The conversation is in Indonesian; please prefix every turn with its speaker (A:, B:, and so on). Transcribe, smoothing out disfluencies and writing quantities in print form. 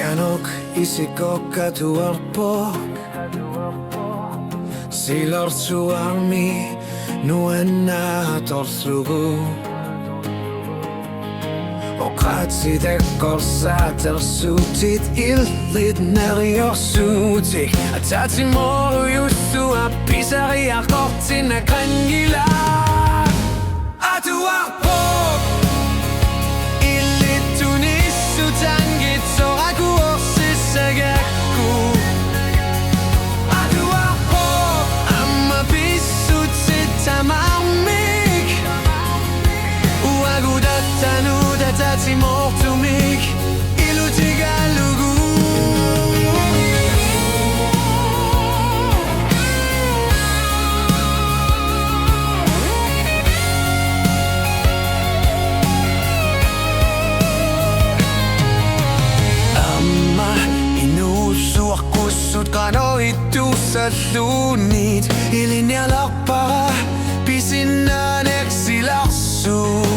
A: Kanok isikok katuarpok Silortsu armi nuenna torsugu Okatsi tekorsatersutit illit nerjorsutik Atati morujussu appisari akortsinne kangila Atuarpok Illittunissu tangit soraku orsissagakku Atuarpok Amma pissut sittamammik Uagudattanu datati mortumik Ilutigalugu Kussut kanoitussa suunnit Ilinjalappara pisinnään eksilassuun